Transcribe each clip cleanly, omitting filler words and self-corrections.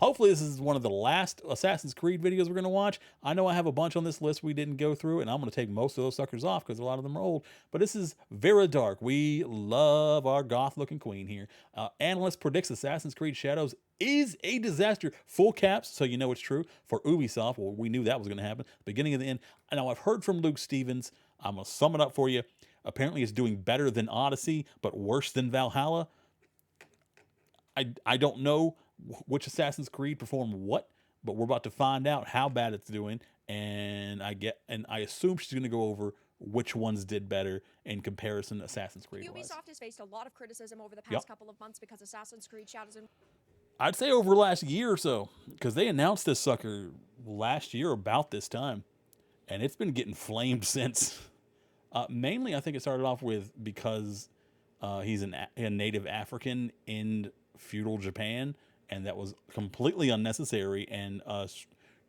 hopefully this is one of the last Assassin's Creed videos we're going to watch. I know I have a bunch on this list we didn't go through, and I'm going to take most of those suckers off because a lot of them are old. But this is Vera Dark. We love our goth-looking queen here. Analyst predicts Assassin's Creed Shadows is a disaster. Full caps, so you know it's true, for Ubisoft. Well, we knew that was going to happen. Beginning of the end. Now, I've heard from Luke Stevens. I'm going to sum it up for you. Apparently, it's doing better than Odyssey, but worse than Valhalla. I don't know which Assassin's Creed performed what, but we're about to find out how bad it's doing, and I assume she's going to go over which ones did better in comparison to Assassin's Creed wise. Ubisoft has faced a lot of criticism over the Yep. past couple of months because Assassin's Creed Shadows and I'd say over the last year or so, because they announced this sucker last year about this time, and it's been getting flamed since. Mainly, I think it started off with because he's a native African in feudal Japan, and that was completely unnecessary and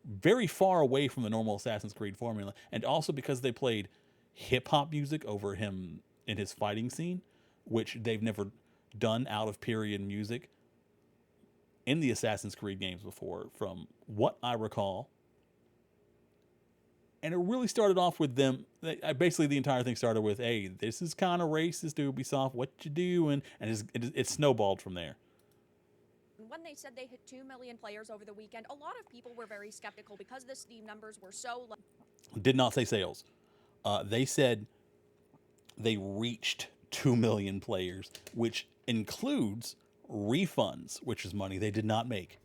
very far away from the normal Assassin's Creed formula. And also because they played hip hop music over him in his fighting scene, which they've never done out of period music in the Assassin's Creed games before, from what I recall. And it really started off with them. Basically, the entire thing started with, "Hey, this is kind of racist, Ubisoft. What you doing?" And it snowballed from there. when they said they hit 2 million players over the weekend, a lot of people were very skeptical because the Steam numbers were so low. Did not say sales. They said they reached 2 million players, which includes refunds, which is money they did not make.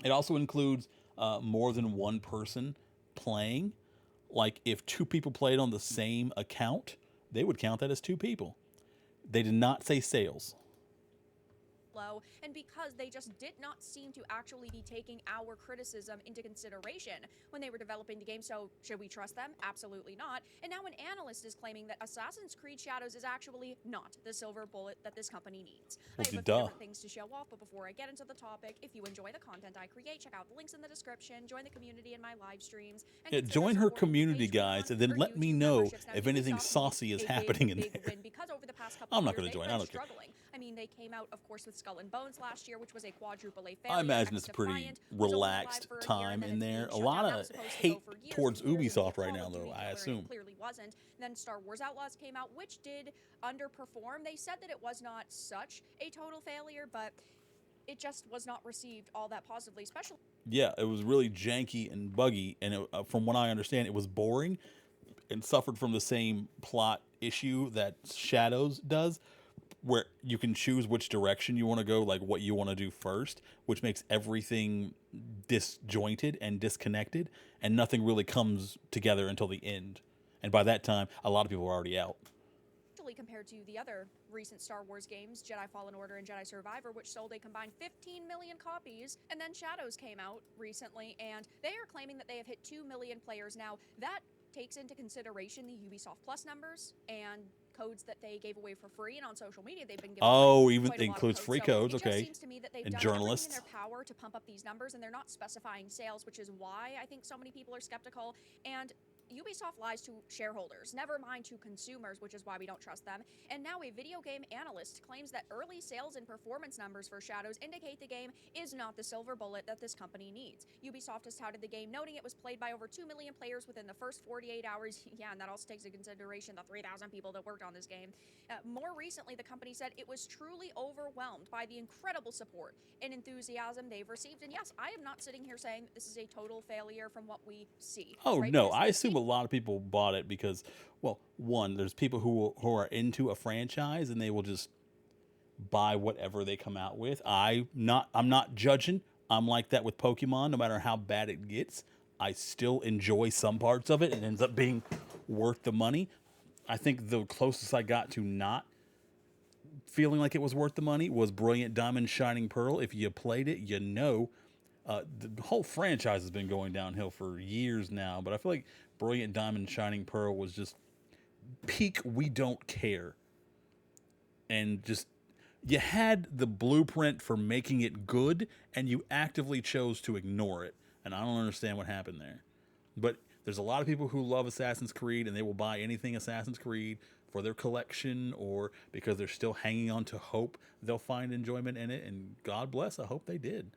It also includes more than one person playing. Like if two people played on the same account, they would count that as two people. They did not say sales. And because they just did not seem to actually be taking our criticism into consideration when they were developing the game. So should we trust them? Absolutely not. And now an analyst is claiming that Assassin's Creed Shadows is actually not the silver bullet that this company needs. Well, I have a few different things to show off, but before I get into the topic, if you enjoy the content I create, check out the links in the description, join the community in my live streams, and Yeah, join her community, guys, and then let me know if anything saucy is happening in there. Because over the past couple I'm not of going years, to join. they've I been don't care. struggling. I mean, they came out, of course, with Skull and Bones last year, which was a quadruple A failure. I imagine it's a pretty relaxed time in there. A lot of hate towards Ubisoft right now, though, I assume. Clearly wasn't. Then Star Wars Outlaws came out, which did underperform. They said that it was not such a total failure, but it just was not received all that positively, especially. Yeah, it was really janky and buggy, and from what I understand, it was boring and suffered from the same plot issue that Shadows does, where you can choose which direction you want to go, like what you want to do first, which makes everything disjointed and disconnected, and nothing really comes together until the end. And by that time, a lot of people are already out. Compared to the other recent Star Wars games, Jedi Fallen Order and Jedi Survivor, which sold a combined 15 million copies, and then Shadows came out recently, and they are claiming that they have hit 2 million players now. That takes into consideration the Ubisoft Plus numbers and codes that they gave away for free, and on social media they've been giving even includes free codes. Okay, it seems to me that they've and done journalists everything in their power to pump up these numbers, and they're not specifying sales, which is why I think so many people are skeptical. And Ubisoft lies to shareholders, never mind to consumers, which is why we don't trust them. And now a video game analyst claims that early sales and performance numbers for Shadows indicate the game is not the silver bullet that this company needs. Ubisoft has touted the game, noting it was played by over 2 million players within the first 48 hours. Yeah, and that also takes into consideration the 3,000 people that worked on this game. More recently, the company said it was truly overwhelmed by the incredible support and enthusiasm they've received. And yes, I am not sitting here saying this is a total failure from what we see. Oh, right? No, I assume a lot of people bought it because, well, one, there's people who are into a franchise and they will just buy whatever they come out with. I'm not judging. I'm like that with Pokemon. No matter how bad it gets, I still enjoy some parts of it and it ends up being worth the money. I think the closest I got to not feeling like it was worth the money was Brilliant Diamond Shining Pearl. If you played it, you know the whole franchise has been going downhill for years now, but I feel like Brilliant Diamond Shining Pearl was just peak we don't care. And just, you had the blueprint for making it good, and you actively chose to ignore it. And I don't understand what happened there. But there's a lot of people who love Assassin's Creed, and they will buy anything Assassin's Creed for their collection or because they're still hanging on to hope they'll find enjoyment in it. And God bless, I hope they did.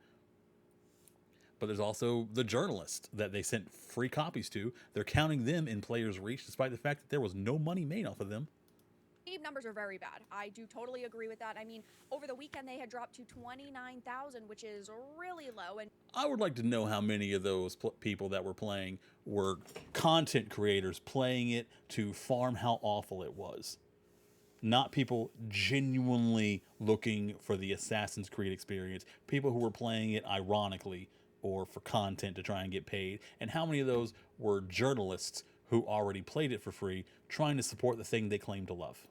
But there's also the journalists that they sent free copies to. They're counting them in players' reach, despite the fact that there was no money made off of them. Steam numbers are very bad. I do totally agree with that. I mean, over the weekend they had dropped to 29,000, which is really low. And I would like to know how many of those people that were playing were content creators playing it to farm how awful it was. Not people genuinely looking for the Assassin's Creed experience. People who were playing it ironically or for content to try and get paid. And how many of those were journalists who already played it for free, trying to support the thing they claim to love?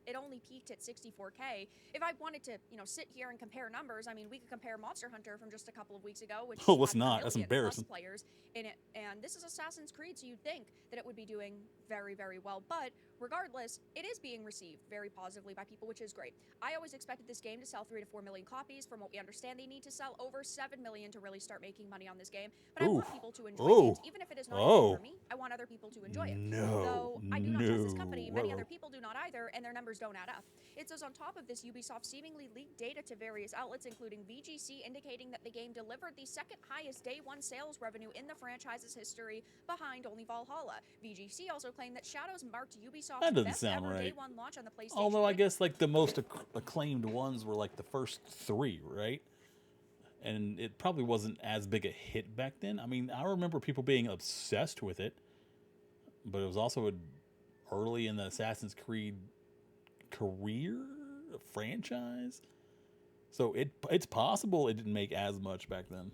it only peaked at 64K. If I wanted to, sit here and compare numbers, I mean, we could compare Monster Hunter from just a couple of weeks ago, which Oh, let's had not. That's 1 million plus embarrassing. players in it. And this is Assassin's Creed, so you'd think that it would be doing very, very well. But regardless, it is being received very positively by people, which is great. I always expected this game to sell 3 to 4 million copies. From what we understand, they need to sell over 7 million to really start making money on this game. But I Ooh. want people to enjoy Oh. games, even if it is not a Oh. game for me. I want other people to enjoy it. No. Though I do not trust this company, many No. other people do not either, and their numbers don't add up. It says on top of this, Ubisoft seemingly leaked data to various outlets, including VGC, indicating that the game delivered the second highest day one sales revenue in the franchise's history, behind only Valhalla. VGC also claimed that Shadows marked Ubisoft's That doesn't best sound ever day right. one launch on the PlayStation. Although I guess like the most acclaimed ones were like the first 3, right? And it probably wasn't as big a hit back then. I mean, I remember people being obsessed with it, but it was also early in the Assassin's Creed career franchise. So it's possible it didn't make as much back then.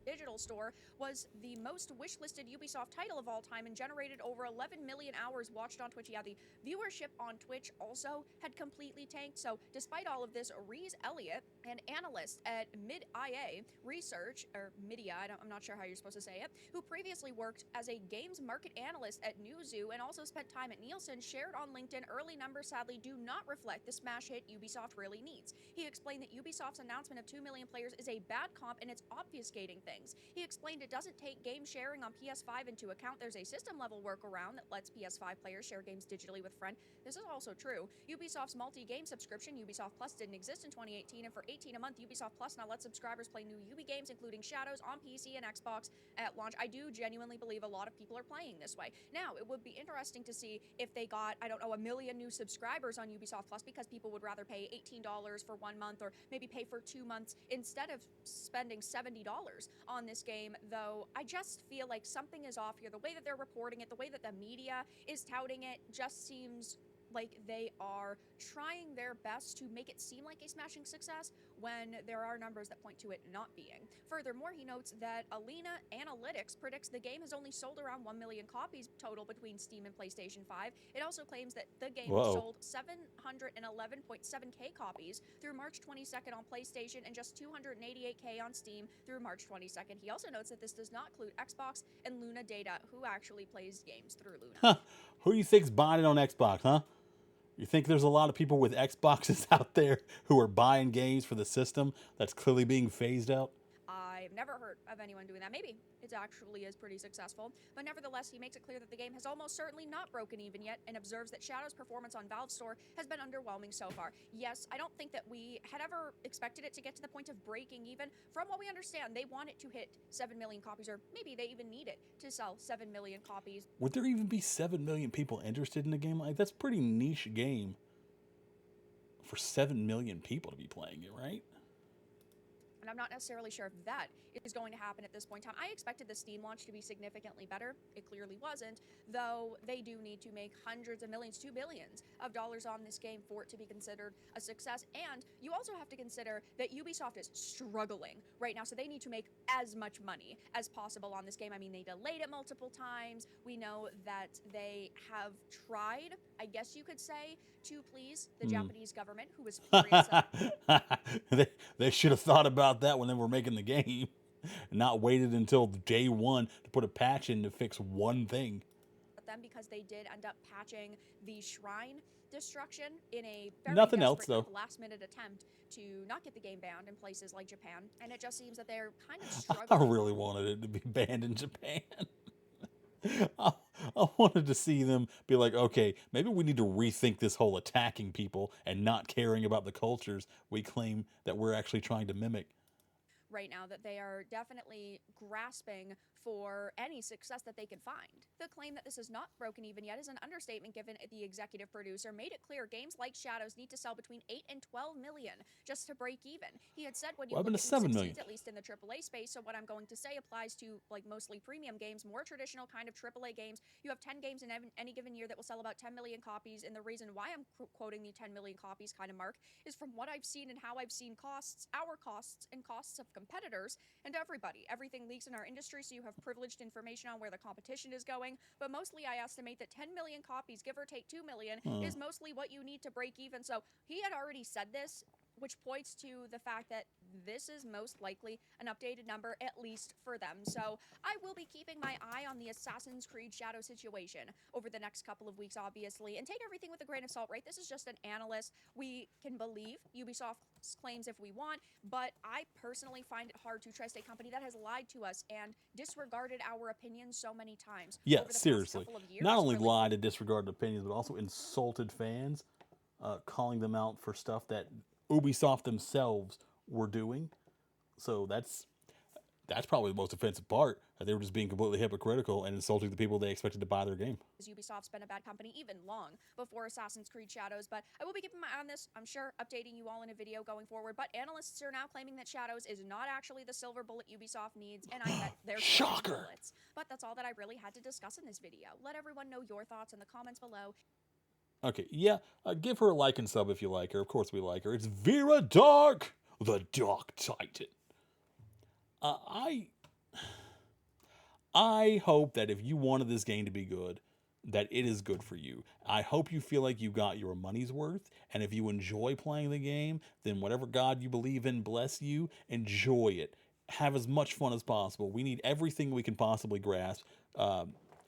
Digital store was the most wishlisted Ubisoft title of all time and generated over 11 million hours watched on Twitch. Yeah, the viewership on Twitch also had completely tanked. So despite all of this, Reese Elliott, an analyst at Mid-IA Research, or Midia, I'm not sure how you're supposed to say it, who previously worked as a games market analyst at Newzoo and also spent time at Nielsen, shared on LinkedIn early numbers sadly do not reflect the smash hit Ubisoft really needs. He explained that Ubisoft's announcement of 2 million players is a bad comp and it's obfuscating things. He explained it doesn't take game sharing on PS5 into account. There's a system-level workaround that lets PS5 players share games digitally with friends. This is also true. Ubisoft's multi-game subscription, Ubisoft Plus, didn't exist in 2018, and for $18 a month, Ubisoft Plus now lets subscribers play new Ubi games, including Shadows, on PC and Xbox at launch. I do genuinely believe a lot of people are playing this way. Now, it would be interesting to see if they got, I don't know, 1 million new subscribers on Ubisoft Plus, because people would rather pay $18 for 1 month, or maybe pay for 2 months instead of spending $70 on this game. Though I just feel like something is off here. The way that they're reporting it, the way that the media is touting it, just seems like they are trying their best to make it seem like a smashing success when there are numbers that point to it not being. Furthermore, he notes that Alina Analytics predicts the game has only sold around 1 million copies total between Steam and PlayStation 5. It also claims that the game sold 711.7k copies through March 22nd on PlayStation and just 288k on Steam through March 22nd. He also notes that this does not include Xbox and Luna data, who actually plays games through Luna. Huh. Who do you think's buying it on Xbox, huh? You think there's a lot of people with Xboxes out there who are buying games for the system that's clearly being phased out? I've never heard of anyone doing that. Maybe it actually is pretty successful, but nevertheless, he makes it clear that the game has almost certainly not broken even yet, and observes that Shadow's performance on Valve Store has been underwhelming so far. Yes, I don't think that we had ever expected it to get to the point of breaking even. From what we understand, they want it to hit 7 million copies, or maybe they even need it to sell 7 million copies. Would there even be 7 million people interested in a game like that's a pretty niche game for 7 million people to be playing it, right? And I'm not necessarily sure if that is going to happen at this point in time. I expected the Steam launch to be significantly better. It clearly wasn't, though they do need to make hundreds of millions to billions of dollars on this game for it to be considered a success. And you also have to consider that Ubisoft is struggling right now, so they need to make as much money as possible on this game. I mean, they delayed it multiple times. We know that they have tried, I guess you could say, to please the Japanese government, who was furious at they should have thought about that when they were making the game, and not waited until day one to put a patch in to fix one thing. them, because they did end up patching the shrine destruction in a very Nothing else, though. last-minute attempt to not get the game banned in places like Japan, and it just seems that they're kind of I struggling. really wanted it to be banned in Japan. I wanted to see them be like, okay, maybe we need to rethink this whole attacking people and not caring about the cultures we claim that we're actually trying to mimic. right now that they are definitely grasping for any success that they can find. The claim that this is not broken even yet is an understatement, given the executive producer made it clear games like Shadows need to sell between 8 and 12 million just to break even. He had said when you What happened look to at who 7 million? succeeds, at least in the AAA space, so what I'm going to say applies to like mostly premium games, more traditional kind of AAA games. You have 10 games in any given year that will sell about 10 million copies, and the reason why I'm quoting the 10 million copies kind of mark is from what I've seen and how I've seen costs, our costs, and costs of competitors, and everybody. Everything leaks in our industry, so you have privileged information on where the competition is going, but mostly I estimate that 10 million copies, give or take 2 million, is mostly what you need to break even. So he had already said this, which points to the fact that this is most likely an updated number, at least for them. So I will be keeping my eye on the Assassin's Creed Shadow situation over the next couple of weeks, obviously, and take everything with a grain of salt, right? This is just an analyst. We can believe Ubisoft's claims if we want, but I personally find it hard to trust a company that has lied to us and disregarded our opinions so many times Yeah, over the past seriously. couple of years. Not only Really, lied and disregarded opinions, but also insulted fans, calling them out for stuff that Ubisoft themselves were doing. So that's probably the most offensive part. That they were just being completely hypocritical and insulting the people they expected to buy their game. Ubisoft's been a bad company even long before Assassin's Creed Shadows, but I will be keeping my eye on this, I'm sure, updating you all in a video going forward. But analysts are now claiming that Shadows is not actually the silver bullet Ubisoft needs, and I bet they're Shocker. bullets. But that's all that I really had to discuss in this video. Let everyone know your thoughts in the comments below. Okay, yeah, give her a like and sub if you like her. Of course we like her. It's Vera Dark, the Dark Titan. Uh, I I hope that if you wanted this game to be good, that it is good for you. I hope you feel like you got your money's worth, and if you enjoy playing the game, then whatever God you believe in bless you, enjoy it. Have as much fun as possible. We need everything we can possibly grasp,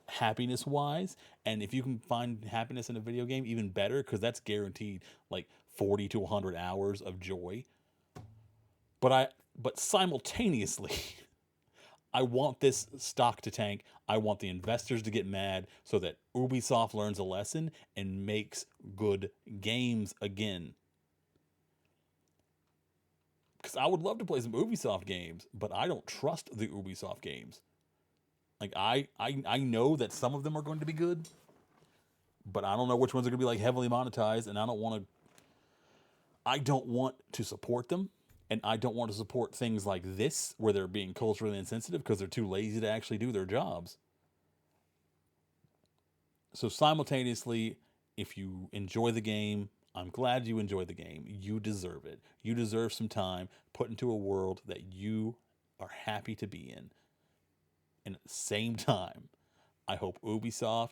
happiness wise, and if you can find happiness in a video game, even better, because that's guaranteed like 40 to 100 hours of joy. But simultaneously, I want this stock to tank. I want the investors to get mad so that Ubisoft learns a lesson and makes good games again. Because I would love to play some Ubisoft games, but I don't trust the Ubisoft games. Like I know that some of them are going to be good, but I don't know which ones are going to be like heavily monetized, and I don't want to support them, and I don't want to support things like this where they're being culturally insensitive because they're too lazy to actually do their jobs. So simultaneously, if you enjoy the game, I'm glad you enjoy the game. You deserve it. You deserve some time put into a world that you are happy to be in. And at the same time, I hope Ubisoft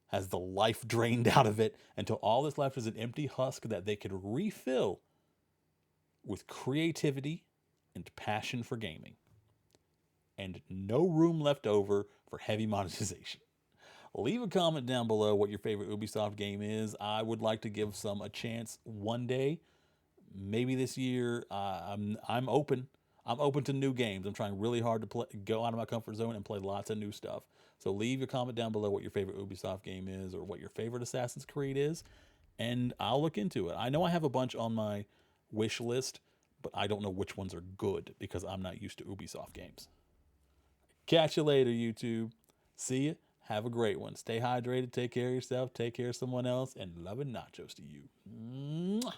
has the life drained out of it until all that's left is an empty husk that they could refill with creativity and passion for gaming, and no room left over for heavy monetization. Leave a comment down below what your favorite Ubisoft game is. I would like to give some a chance one day, maybe this year. I'm open. I'm open to new games. I'm trying really hard to go out of my comfort zone and play lots of new stuff. So leave your comment down below what your favorite Ubisoft game is or what your favorite Assassin's Creed is, and I'll look into it. I know I have a bunch on my wish list, but I don't know which ones are good because I'm not used to Ubisoft games. Catch you later, YouTube. See you. Have a great one. Stay hydrated. Take care of yourself. Take care of someone else. And love and nachos to you. Mwah.